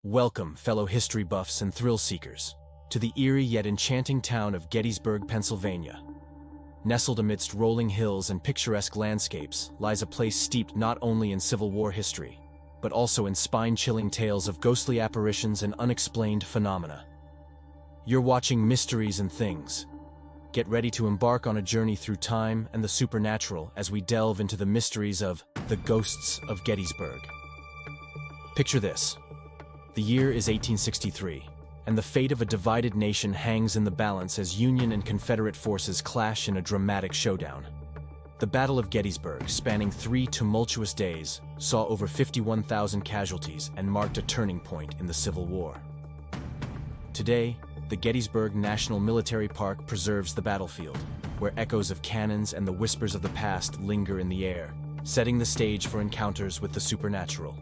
Welcome, fellow history buffs and thrill seekers, to the eerie yet enchanting town of Gettysburg, Pennsylvania. Nestled amidst rolling hills and picturesque landscapes lies a place steeped not only in Civil War history, but also in spine-chilling tales of ghostly apparitions and unexplained phenomena. You're watching Mysteries and Things. Get ready to embark on a journey through time and the supernatural as we delve into the mysteries of the Ghosts of Gettysburg. Picture this. The year is 1863, and the fate of a divided nation hangs in the balance as Union and Confederate forces clash in a dramatic showdown. The Battle of Gettysburg, spanning 3 tumultuous days, saw over 51,000 casualties and marked a turning point in the Civil War. Today, the Gettysburg National Military Park preserves the battlefield, where echoes of cannons and the whispers of the past linger in the air, setting the stage for encounters with the supernatural.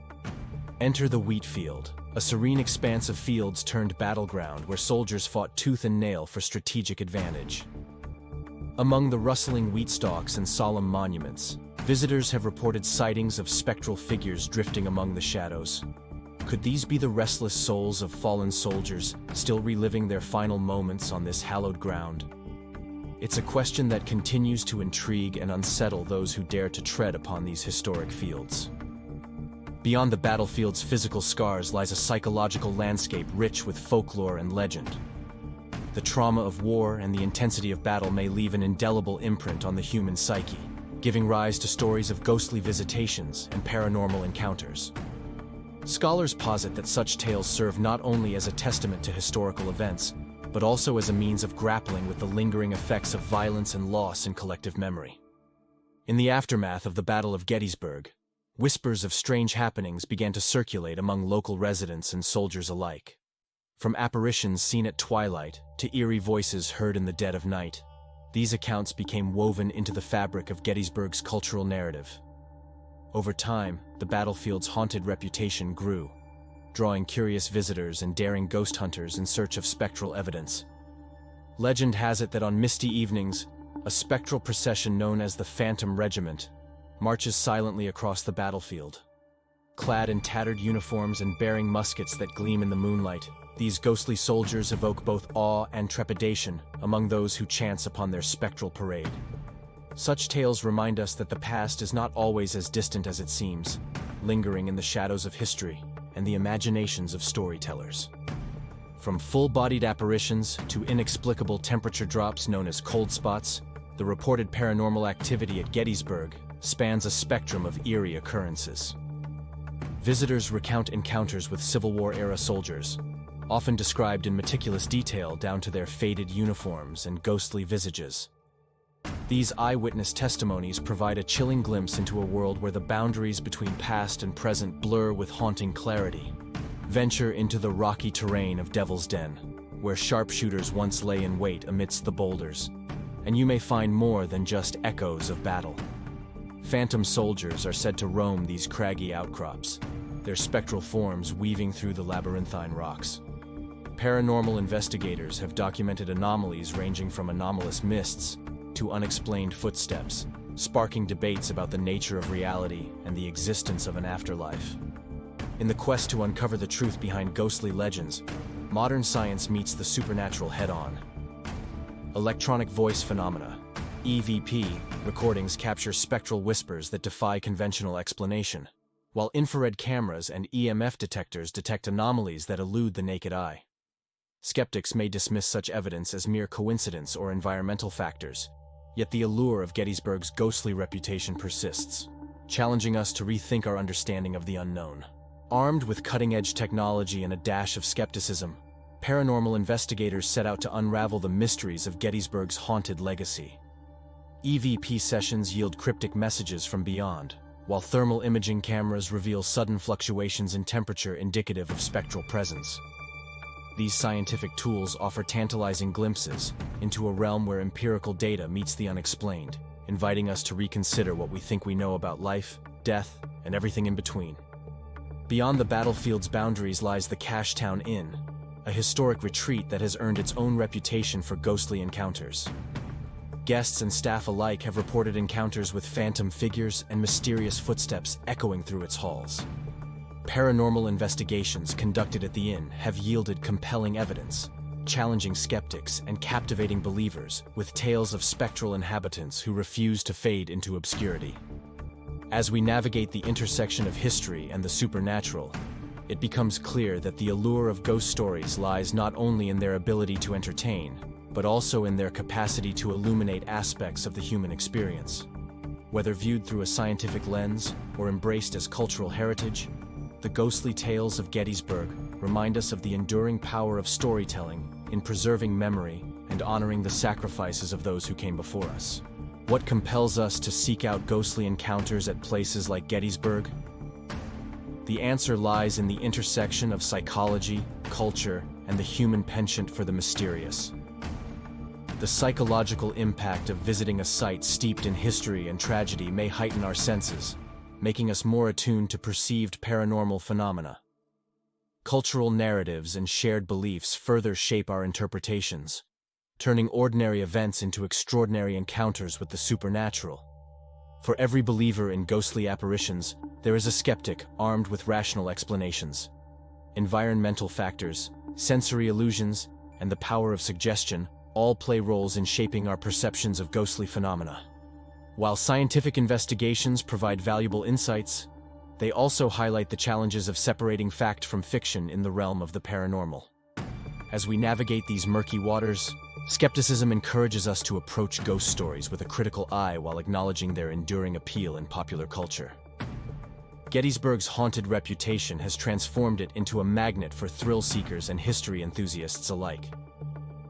Enter the wheat field, a serene expanse of fields turned battleground where soldiers fought tooth and nail for strategic advantage. Among the rustling wheat stalks and solemn monuments, visitors have reported sightings of spectral figures drifting among the shadows. Could these be the restless souls of fallen soldiers, still reliving their final moments on this hallowed ground? It's a question that continues to intrigue and unsettle those who dare to tread upon these historic fields. Beyond the battlefield's physical scars lies a psychological landscape rich with folklore and legend. The trauma of war and the intensity of battle may leave an indelible imprint on the human psyche, giving rise to stories of ghostly visitations and paranormal encounters. Scholars posit that such tales serve not only as a testament to historical events, but also as a means of grappling with the lingering effects of violence and loss in collective memory. In the aftermath of the Battle of Gettysburg, whispers of strange happenings began to circulate among local residents and soldiers alike. From apparitions seen at twilight to eerie voices heard in the dead of night, these accounts became woven into the fabric of Gettysburg's cultural narrative. Over time, the battlefield's haunted reputation grew, drawing curious visitors and daring ghost hunters in search of spectral evidence. Legend has it that on misty evenings, a spectral procession known as the Phantom Regiment marches silently across the battlefield. Clad in tattered uniforms and bearing muskets that gleam in the moonlight, these ghostly soldiers evoke both awe and trepidation among those who chance upon their spectral parade. Such tales remind us that the past is not always as distant as it seems, lingering in the shadows of history and the imaginations of storytellers. From full-bodied apparitions to inexplicable temperature drops known as cold spots, the reported paranormal activity at Gettysburg spans a spectrum of eerie occurrences. Visitors recount encounters with Civil War-era soldiers, often described in meticulous detail down to their faded uniforms and ghostly visages. These eyewitness testimonies provide a chilling glimpse into a world where the boundaries between past and present blur with haunting clarity. Venture into the rocky terrain of Devil's Den, where sharpshooters once lay in wait amidst the boulders, and you may find more than just echoes of battle. Phantom soldiers are said to roam these craggy outcrops, their spectral forms weaving through the labyrinthine rocks. Paranormal investigators have documented anomalies ranging from anomalous mists to unexplained footsteps, sparking debates about the nature of reality and the existence of an afterlife. In the quest to uncover the truth behind ghostly legends, modern science meets the supernatural head-on. Electronic voice phenomena, EVP, recordings capture spectral whispers that defy conventional explanation, while infrared cameras and EMF detectors detect anomalies that elude the naked eye. Skeptics may dismiss such evidence as mere coincidence or environmental factors, yet the allure of Gettysburg's ghostly reputation persists, challenging us to rethink our understanding of the unknown. Armed with cutting-edge technology and a dash of skepticism, paranormal investigators set out to unravel the mysteries of Gettysburg's haunted legacy. EVP sessions yield cryptic messages from beyond, while thermal imaging cameras reveal sudden fluctuations in temperature indicative of spectral presence. These scientific tools offer tantalizing glimpses into a realm where empirical data meets the unexplained, inviting us to reconsider what we think we know about life, death, and everything in between. Beyond the battlefield's boundaries lies the Cashtown Inn, a historic retreat that has earned its own reputation for ghostly encounters. Guests and staff alike have reported encounters with phantom figures and mysterious footsteps echoing through its halls. paranormal investigations conducted at the inn have yielded compelling evidence, challenging skeptics and captivating believers with tales of spectral inhabitants who refuse to fade into obscurity. As we navigate the intersection of history and the supernatural, it becomes clear that the allure of ghost stories lies not only in their ability to entertain, but also in their capacity to illuminate aspects of the human experience. Whether viewed through a scientific lens or embraced as cultural heritage, the ghostly tales of Gettysburg remind us of the enduring power of storytelling in preserving memory and honoring the sacrifices of those who came before us. What compels us to seek out ghostly encounters at places like Gettysburg? The answer lies in the intersection of psychology, culture, and the human penchant for the mysterious. The psychological impact of visiting a site steeped in history and tragedy may heighten our senses, making us more attuned to perceived paranormal phenomena. Cultural narratives and shared beliefs further shape our interpretations, turning ordinary events into extraordinary encounters with the supernatural. For every believer in ghostly apparitions, there is a skeptic armed with rational explanations. Environmental factors, sensory illusions, and the power of suggestion all play roles in shaping our perceptions of ghostly phenomena. While scientific investigations provide valuable insights, they also highlight the challenges of separating fact from fiction in the realm of the paranormal. As we navigate these murky waters, skepticism encourages us to approach ghost stories with a critical eye while acknowledging their enduring appeal in popular culture. Gettysburg's haunted reputation has transformed it into a magnet for thrill seekers and history enthusiasts alike.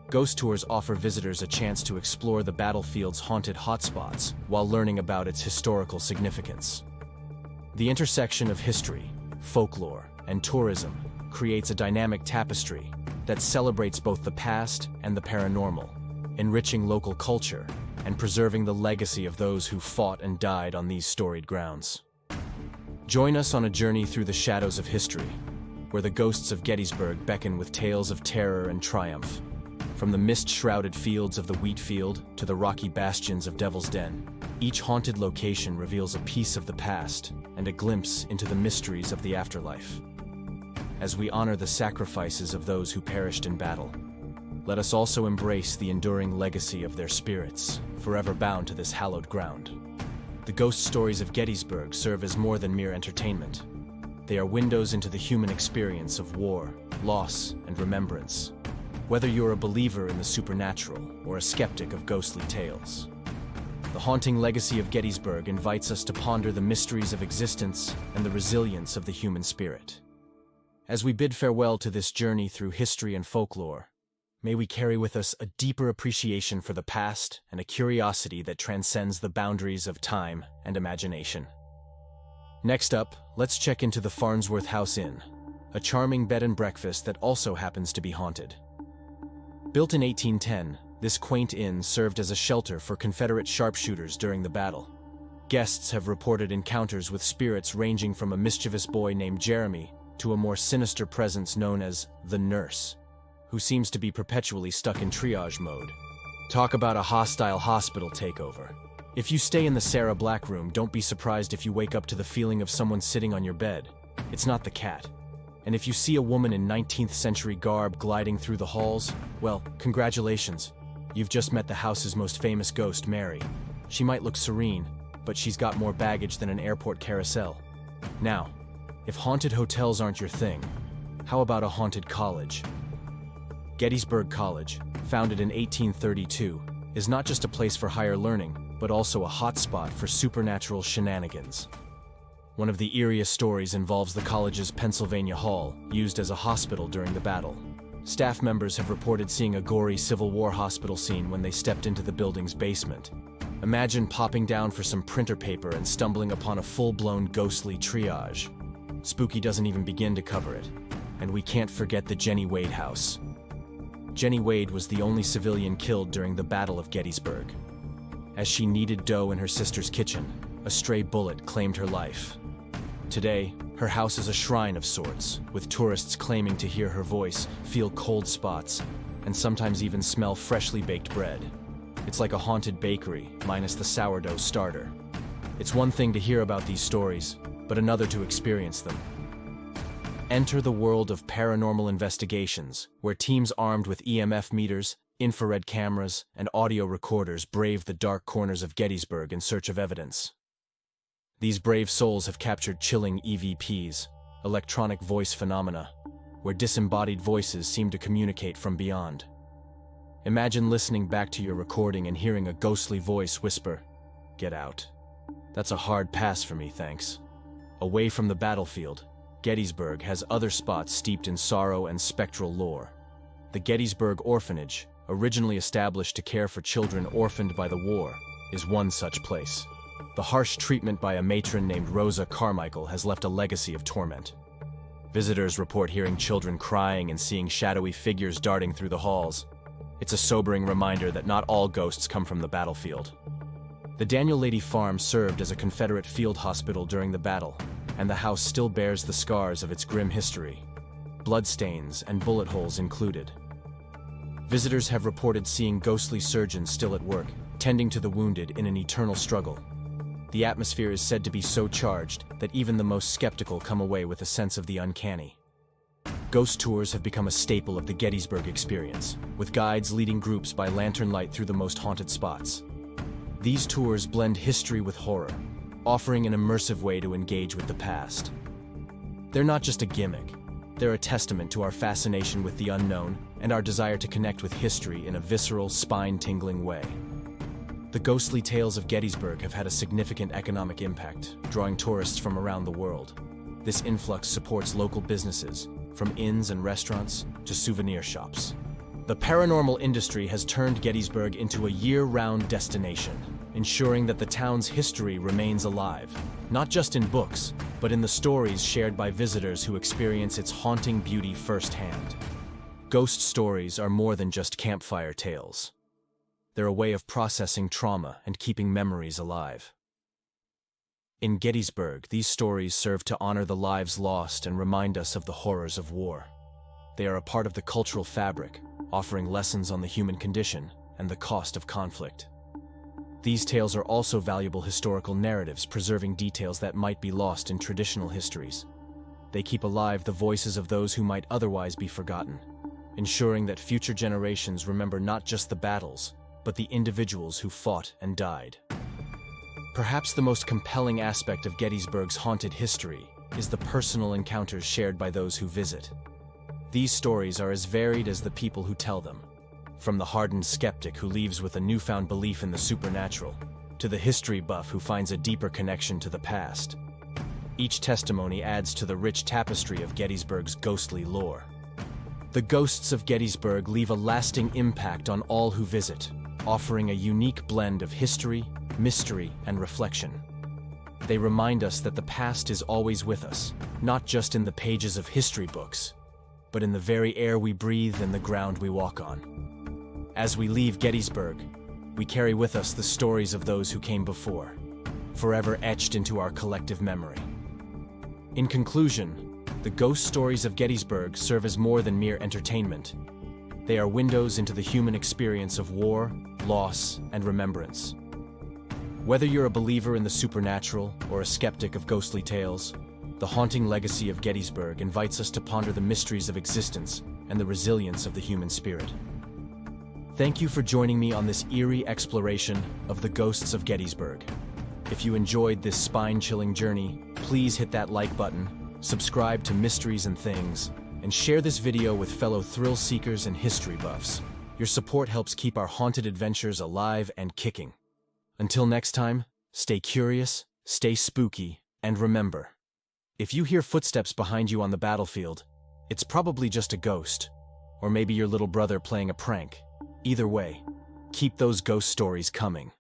Ghost tours offer visitors a chance to explore the battlefield's haunted hotspots while learning about its historical significance. The intersection of history, folklore, and tourism creates a dynamic tapestry that celebrates both the past and the paranormal, enriching local culture and preserving the legacy of those who fought and died on these storied grounds. Join us on a journey through the shadows of history, where the ghosts of Gettysburg beckon with tales of terror and triumph. From the mist-shrouded fields of the wheat field to the rocky bastions of Devil's Den, each haunted location reveals a piece of the past and a glimpse into the mysteries of the afterlife. As we honor the sacrifices of those who perished in battle, let us also embrace the enduring legacy of their spirits, forever bound to this hallowed ground. The ghost stories of Gettysburg serve as more than mere entertainment. They are windows into the human experience of war, loss, and remembrance. Whether you're a believer in the supernatural or a skeptic of ghostly tales, the haunting legacy of Gettysburg invites us to ponder the mysteries of existence and the resilience of the human spirit. As we bid farewell to this journey through history and folklore, may we carry with us a deeper appreciation for the past and a curiosity that transcends the boundaries of time and imagination. Next up, let's check into the Farnsworth House Inn, a charming bed and breakfast that also happens to be haunted. Built in 1810, this quaint inn served as a shelter for Confederate sharpshooters during the battle. Guests have reported encounters with spirits ranging from a mischievous boy named Jeremy to a more sinister presence known as the Nurse, who seems to be perpetually stuck in triage mode. Talk about a hostile hospital takeover. If you stay in the Sarah Black room, don't be surprised if you wake up to the feeling of someone sitting on your bed. It's not the cat. And if you see a woman in 19th century garb gliding through the halls, well, congratulations. You've just met the house's most famous ghost, Mary. She might look serene, but she's got more baggage than an airport carousel. Now, if haunted hotels aren't your thing, how about a haunted college? Gettysburg College, founded in 1832, is not just a place for higher learning, but also a hotspot for supernatural shenanigans. One of the eeriest stories involves the college's Pennsylvania Hall, used as a hospital during the battle. Staff members have reported seeing a gory Civil War hospital scene when they stepped into the building's basement. Imagine popping down for some printer paper and stumbling upon a full-blown ghostly triage. Spooky doesn't even begin to cover it. And we can't forget the Jenny Wade house. Jenny Wade was the only civilian killed during the Battle of Gettysburg. As she kneaded dough in her sister's kitchen, a stray bullet claimed her life. Today, her house is a shrine of sorts, with tourists claiming to hear her voice, feel cold spots, and sometimes even smell freshly baked bread. It's like a haunted bakery, minus the sourdough starter. It's one thing to hear about these stories, but another to experience them. Enter the world of paranormal investigations, where teams armed with EMF meters, infrared cameras, and audio recorders brave the dark corners of Gettysburg in search of evidence. These brave souls have captured chilling EVPs, electronic voice phenomena, where disembodied voices seem to communicate from beyond. Imagine listening back to your recording and hearing a ghostly voice whisper, "Get out." That's a hard pass for me, thanks. Away from the battlefield, Gettysburg has other spots steeped in sorrow and spectral lore. The Gettysburg Orphanage, originally established to care for children orphaned by the war, is one such place. The harsh treatment by a matron named Rosa Carmichael has left a legacy of torment. Visitors report hearing children crying and seeing shadowy figures darting through the halls. It's a sobering reminder that not all ghosts come from the battlefield. The Daniel Lady Farm served as a Confederate field hospital during the battle, and the house still bears the scars of its grim history, bloodstains and bullet holes included. Visitors have reported seeing ghostly surgeons still at work, tending to the wounded in an eternal struggle. The atmosphere is said to be so charged that even the most skeptical come away with a sense of the uncanny. Ghost tours have become a staple of the Gettysburg experience, with guides leading groups by lantern light through the most haunted spots. These tours blend history with horror, offering an immersive way to engage with the past. They're not just a gimmick, they're a testament to our fascination with the unknown and our desire to connect with history in a visceral, spine-tingling way. The ghostly tales of Gettysburg have had a significant economic impact, drawing tourists from around the world. This influx supports local businesses, from inns and restaurants to souvenir shops. The paranormal industry has turned Gettysburg into a year-round destination, ensuring that the town's history remains alive, not just in books, but in the stories shared by visitors who experience its haunting beauty firsthand. Ghost stories are more than just campfire tales. They're a way of processing trauma and keeping memories alive. In Gettysburg, these stories serve to honor the lives lost and remind us of the horrors of war. They are a part of the cultural fabric, offering lessons on the human condition and the cost of conflict. These tales are also valuable historical narratives, preserving details that might be lost in traditional histories. They keep alive the voices of those who might otherwise be forgotten, ensuring that future generations remember not just the battles, but the individuals who fought and died. Perhaps the most compelling aspect of Gettysburg's haunted history is the personal encounters shared by those who visit. These stories are as varied as the people who tell them, from the hardened skeptic who leaves with a newfound belief in the supernatural, to the history buff who finds a deeper connection to the past. Each testimony adds to the rich tapestry of Gettysburg's ghostly lore. The ghosts of Gettysburg leave a lasting impact on all who visit, offering a unique blend of history, mystery, and reflection. They remind us that the past is always with us, not just in the pages of history books, but in the very air we breathe and the ground we walk on. As we leave Gettysburg, we carry with us the stories of those who came before, forever etched into our collective memory. In conclusion, the ghost stories of Gettysburg serve as more than mere entertainment. They are windows into the human experience of war, loss, and remembrance. Whether you're a believer in the supernatural or a skeptic of ghostly tales, the haunting legacy of Gettysburg invites us to ponder the mysteries of existence and the resilience of the human spirit. Thank you for joining me on this eerie exploration of the ghosts of Gettysburg. If you enjoyed this spine-chilling journey, please hit that like button, subscribe to Mysteries and Things, and share this video with fellow thrill seekers and history buffs. Your support helps keep our haunted adventures alive and kicking. Until next time, stay curious, stay spooky, and remember, if you hear footsteps behind you on the battlefield, it's probably just a ghost, or maybe your little brother playing a prank. Either way, keep those ghost stories coming.